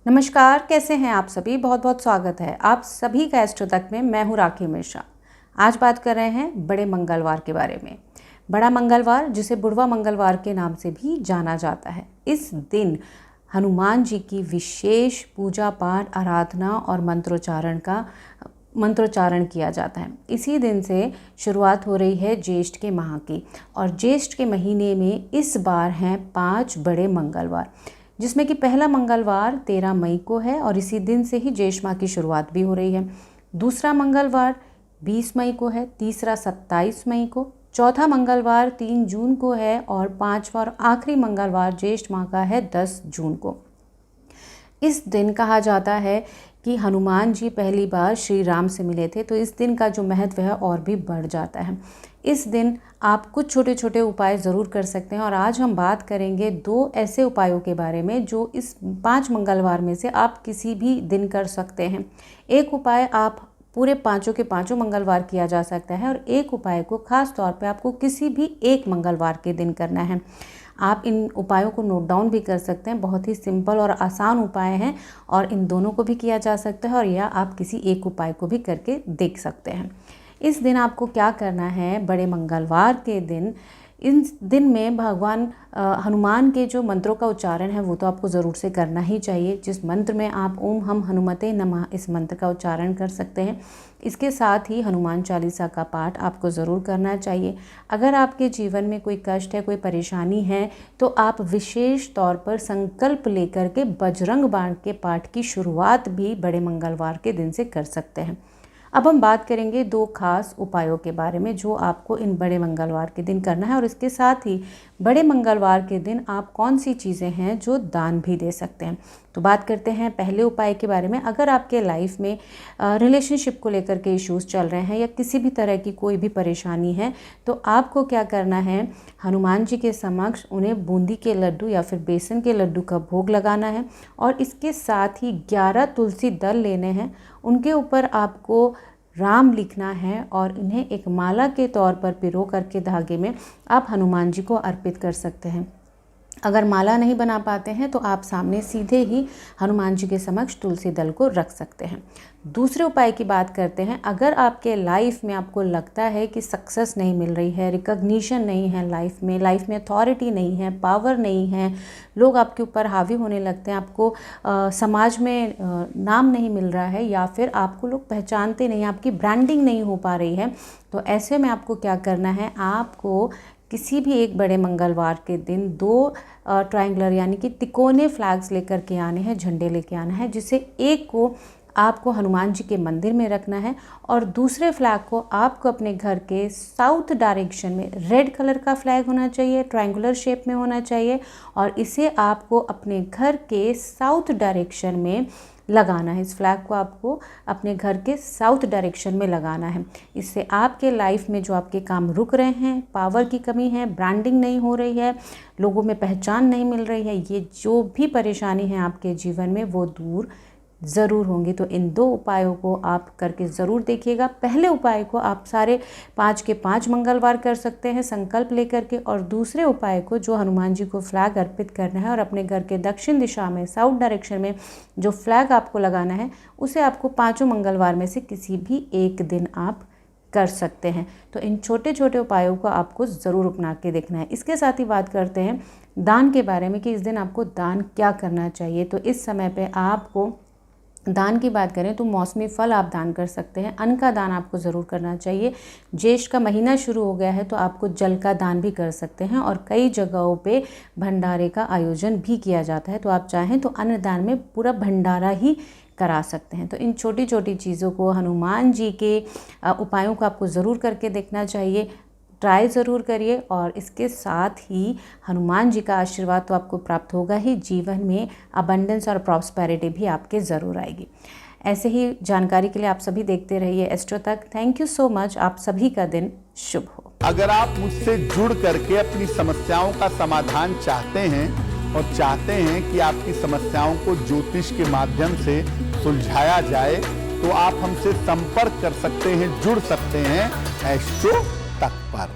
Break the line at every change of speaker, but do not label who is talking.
नमस्कार, कैसे हैं आप सभी। बहुत बहुत स्वागत है आप सभी का एस्ट्रो तक में। मैं हूँ राखी मिश्रा। आज बात कर रहे हैं बड़े मंगलवार के बारे में। बड़ा मंगलवार, जिसे बुढ़वा मंगलवार के नाम से भी जाना जाता है, इस दिन हनुमान जी की विशेष पूजा पाठ, आराधना और मंत्रोच्चारण किया जाता है। इसी दिन से शुरुआत हो रही है ज्येष्ठ के माह की, और ज्येष्ठ के महीने में इस बार हैं 5 बड़े मंगलवार, जिसमें कि पहला मंगलवार 13 मई को है और इसी दिन से ही ज्येष्ठ माह की शुरुआत भी हो रही है। दूसरा मंगलवार 20 मई को है, तीसरा 27 मई को, चौथा मंगलवार 3 जून को है और पांचवा और आखिरी मंगलवार ज्येष्ठ माह का है 10 जून को। इस दिन कहा जाता है कि हनुमान जी पहली बार श्री राम से मिले थे, तो इस दिन का जो महत्व है और भी बढ़ जाता है। इस दिन आप कुछ छोटे छोटे उपाय ज़रूर कर सकते हैं, और आज हम बात करेंगे 2 ऐसे उपायों के बारे में जो इस 5 मंगलवार में से आप किसी भी दिन कर सकते हैं। एक उपाय आप पूरे पाँचों के पाँचों मंगलवार किया जा सकता है, और एक उपाय को खास तौर पे आपको किसी भी एक मंगलवार के दिन करना है। आप इन उपायों को नोट डाउन भी कर सकते हैं। बहुत ही सिंपल और आसान उपाय हैं, और इन दोनों को भी किया जा सकता है, और या आप किसी एक उपाय को भी करके देख सकते हैं। इस दिन आपको क्या करना है, बड़े मंगलवार के दिन, इन दिन में भगवान हनुमान के जो मंत्रों का उच्चारण है वो तो आपको ज़रूर से करना ही चाहिए। जिस मंत्र में आप ओम हम हनुमते नमः इस मंत्र का उच्चारण कर सकते हैं। इसके साथ ही हनुमान चालीसा का पाठ आपको ज़रूर करना चाहिए। अगर आपके जीवन में कोई कष्ट है, कोई परेशानी है, तो आप विशेष तौर पर संकल्प लेकर के बजरंग बाण के पाठ की शुरुआत भी बड़े मंगलवार के दिन से कर सकते हैं। अब हम बात करेंगे 2 खास उपायों के बारे में जो आपको इन बड़े मंगलवार के दिन करना है, और इसके साथ ही बड़े मंगलवार के दिन आप कौन सी चीज़ें हैं जो दान भी दे सकते हैं। तो बात करते हैं पहले उपाय के बारे में। अगर आपके लाइफ में रिलेशनशिप को लेकर के इश्यूज़ चल रहे हैं या किसी भी तरह की कोई भी परेशानी है, तो आपको क्या करना है, हनुमान जी के समक्ष उन्हें बूंदी के लड्डू या फिर बेसन के लड्डू का भोग लगाना है, और इसके साथ ही 11 तुलसी दल लेने हैं। उनके ऊपर आपको राम लिखना है और इन्हें एक माला के तौर पर पिरो करके धागे में आप हनुमान जी को अर्पित कर सकते हैं। अगर माला नहीं बना पाते हैं तो आप सामने सीधे ही हनुमान जी के समक्ष तुलसी दल को रख सकते हैं। दूसरे उपाय की बात करते हैं। अगर आपके लाइफ में आपको लगता है कि सक्सेस नहीं मिल रही है, रिकॉग्निशन नहीं है, लाइफ में अथॉरिटी नहीं है, पावर नहीं है, लोग आपके ऊपर हावी होने लगते हैं, आपको समाज में नाम नहीं मिल रहा है, या फिर आपको लोग पहचानते नहीं, आपकी ब्रांडिंग नहीं हो पा रही है, तो ऐसे में आपको क्या करना है, आपको किसी भी एक बड़े मंगलवार के दिन 2 ट्रायंगुलर यानी कि तिकोने फ्लैग्स लेकर के आने हैं, झंडे लेके आना है, जिसे एक को आपको हनुमान जी के मंदिर में रखना है और दूसरे फ्लैग को आपको अपने घर के साउथ डायरेक्शन में, रेड कलर का फ्लैग होना चाहिए, ट्रायंगुलर शेप में होना चाहिए, और इसे आपको अपने घर के साउथ डायरेक्शन में लगाना है। इस फ्लैग को आपको अपने घर के साउथ डायरेक्शन में लगाना है। इससे आपके लाइफ में जो आपके काम रुक रहे हैं, पावर की कमी है, ब्रांडिंग नहीं हो रही है, लोगों में पहचान नहीं मिल रही है, ये जो भी परेशानी है आपके जीवन में वो दूर ज़रूर होंगी। तो इन 2 उपायों को आप करके ज़रूर देखिएगा। पहले उपाय को आप सारे 5 के 5 मंगलवार कर सकते हैं संकल्प लेकर के, और दूसरे उपाय को जो हनुमान जी को फ्लैग अर्पित करना है और अपने घर के दक्षिण दिशा में साउथ डायरेक्शन में जो फ्लैग आपको लगाना है, उसे आपको 5 मंगलवार में से किसी भी एक दिन आप कर सकते हैं। तो इन छोटे छोटे उपायों को आपको ज़रूर अपना के देखना है। इसके साथ ही बात करते हैं दान के बारे में कि इस दिन आपको दान क्या करना चाहिए। तो इस समय पे आपको दान की बात करें तो मौसमी फल आप दान कर सकते हैं। अन्न का दान आपको ज़रूर करना चाहिए। ज्येष्ठ का महीना शुरू हो गया है तो आपको जल का दान भी कर सकते हैं, और कई जगहों पे भंडारे का आयोजन भी किया जाता है, तो आप चाहें तो अन्न दान में पूरा भंडारा ही करा सकते हैं। तो इन छोटी छोटी चीज़ों को, हनुमान जी के उपायों को आपको ज़रूर करके देखना चाहिए। ट्राई ज़रूर करिए, और इसके साथ ही हनुमान जी का आशीर्वाद तो आपको प्राप्त होगा ही, जीवन में अबंडेंस और प्रॉस्पेरिटी भी आपके ज़रूर आएगी। ऐसे ही जानकारी के लिए आप सभी देखते रहिए एस्ट्रो तक। Thank you so much. आप सभी का दिन शुभ हो।
अगर आप मुझसे जुड़ करके अपनी समस्याओं का समाधान चाहते हैं और चाहते हैं कि आपकी समस्याओं को ज्योतिष के माध्यम से सुलझाया जाए, तो आप हमसे संपर्क कर सकते हैं, जुड़ सकते हैं एस्ट्रो तक पर।